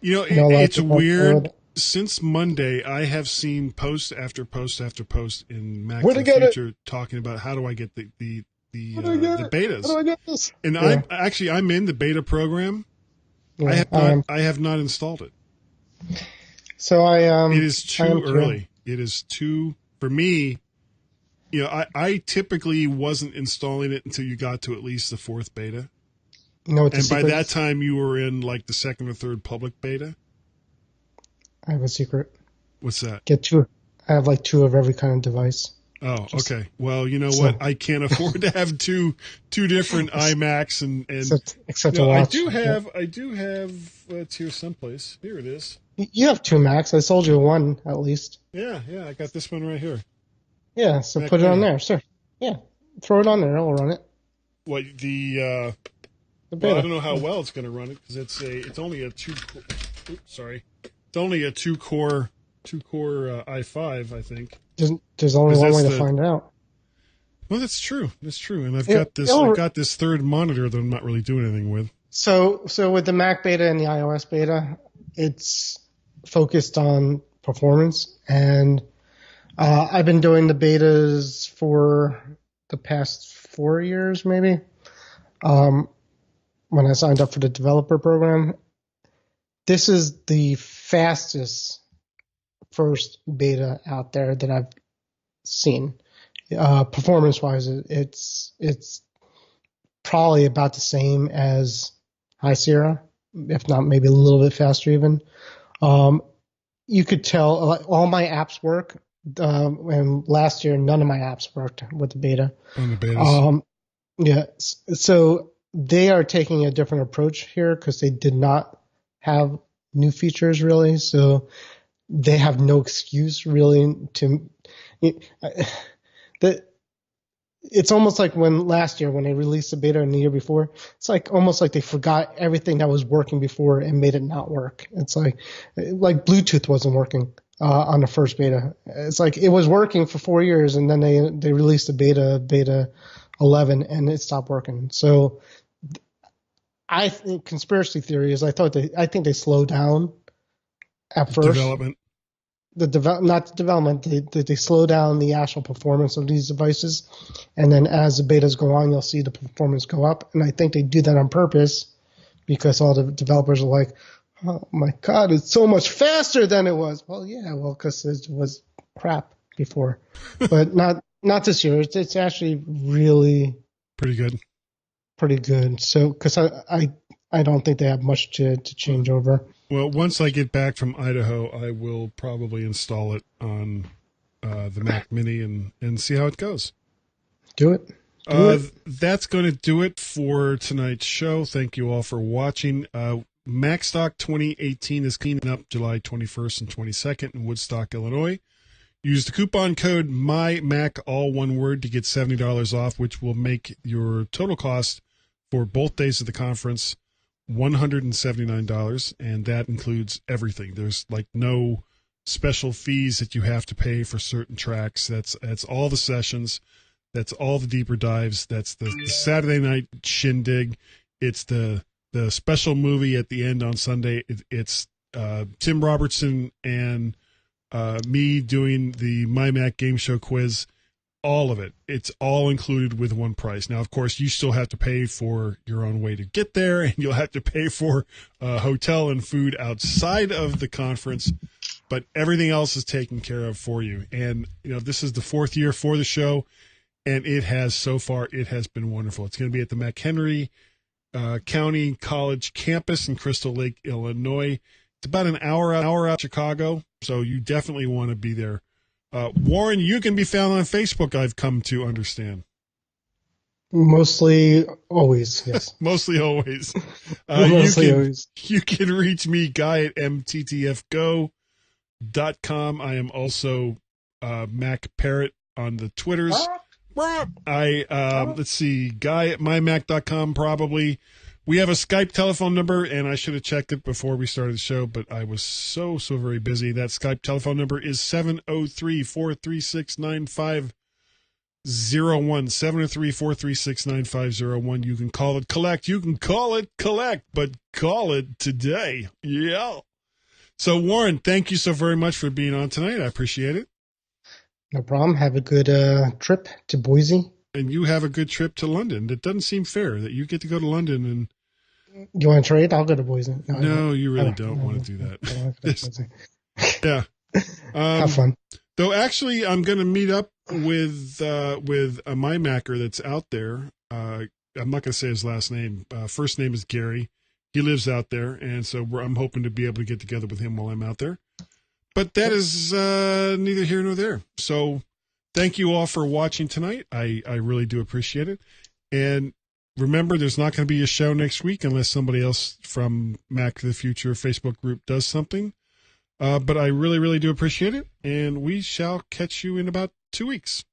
It's weird. Since Monday, I have seen post after post after post in Mac for the Future talking about how do I get the betas. How do I get this? And I'm in the beta program. Yeah, I have not installed it. So it is too early. It is too, for me, I typically wasn't installing it until you got to at least the 4th beta. And by that time you were in like the 2nd or 3rd public beta. I have a secret. What's that? Get 2. I have like 2 of every kind of device. Oh, okay. Well, you know what? I can't afford to have two different iMacs and except no, to watch. I do have it's here someplace. Here it is. You have two Macs. I sold you one at least. Yeah, I got this one right here. Yeah, so Mac put it Mini. on there, sure. Yeah, throw it on there. I'll run it. What the The well, I beta. don't know how well it's going to run it because it's only a it's only a two core i5, I think. There's only one way to the- find out. Well, that's true. That's true. And I've It- got this third monitor that I'm not really doing anything with. So with the Mac beta and the iOS beta, it's focused on performance, and I've been doing the betas for the past 4 years, maybe. When I signed up for the developer program, this is the fastest first beta out there that I've seen. Performance-wise, it's probably about the same as High Sierra, if not maybe a little bit faster even. You could tell all my apps work. And last year, none of my apps worked with the beta. On the betas. Yeah, so they are taking a different approach here because they did not have new features really. So they have no excuse really to. It's almost like when last year when they released the beta and the year before, it's like almost like they forgot everything that was working before and made it not work. It's like Bluetooth wasn't working on the first beta. It's like it was working for 4 years and then they released the beta 11 and it stopped working. So I think conspiracy theory is I think they slowed down at first. Development. Not the development. They slow down the actual performance of these devices, and then as the betas go on, you'll see the performance go up. And I think they do that on purpose because all the developers are like, "Oh my God, it's so much faster than it was." Well, yeah, because it was crap before, but not this year. It's actually really Pretty good. pretty good. So because I don't think they have much to change over. Well, once I get back from Idaho, I will probably install it on the Mac Mini and see how it goes. Do it. That's going to do it for tonight's show. Thank you all for watching. MacStock 2018 is cleaning up July 21st and 22nd in Woodstock, Illinois. Use the coupon code MyMac, all one word, to get $70 off, which will make your total cost for both days of the conference $179, and that includes everything. There's like no special fees that you have to pay for certain tracks. That's all the sessions. That's all the deeper dives. That's the Saturday night shindig. It's the special movie at the end on Sunday. It's Tim Robertson and me doing the My Mac Game Show quiz. All of it. It's all included with one price. Now, of course, you still have to pay for your own way to get there, and you'll have to pay for hotel and food outside of the conference, but everything else is taken care of for you. And, you know, this is the 4th year for the show, and it has been wonderful. It's going to be at the McHenry County College campus in Crystal Lake, Illinois. It's about an hour out of Chicago, so you definitely want to be there. Warren, you can be found on Facebook, I've come to understand. Mostly always, yes. Mostly always. Always. You can reach me, Guy, at mttfgo.com. I am also Mac Parrot on the Twitters. Let's see, Guy at mymac.com probably. We have a Skype telephone number, and I should have checked it before we started the show, but I was so very busy. That Skype telephone number is 703-436-9501. 703-436-9501. You can call it collect. You can call it collect, but call it today. Yeah. So, Warren, thank you so very much for being on tonight. I appreciate it. No problem. Have a good trip to Boise. And you have a good trip to London. It doesn't seem fair that you get to go to London and... You want to trade? I'll go to Boise. No, you really don't want to do that. Yeah. Have fun. Though, actually, I'm going to meet up with a MyMacker that's out there. I'm not going to say his last name. First name is Gary. He lives out there, and so I'm hoping to be able to get together with him while I'm out there. But that is neither here nor there. So thank you all for watching tonight. I really do appreciate it. And remember, there's not going to be a show next week unless somebody else from Mac to the Future Facebook group does something. But I really, really do appreciate it. And we shall catch you in about 2 weeks.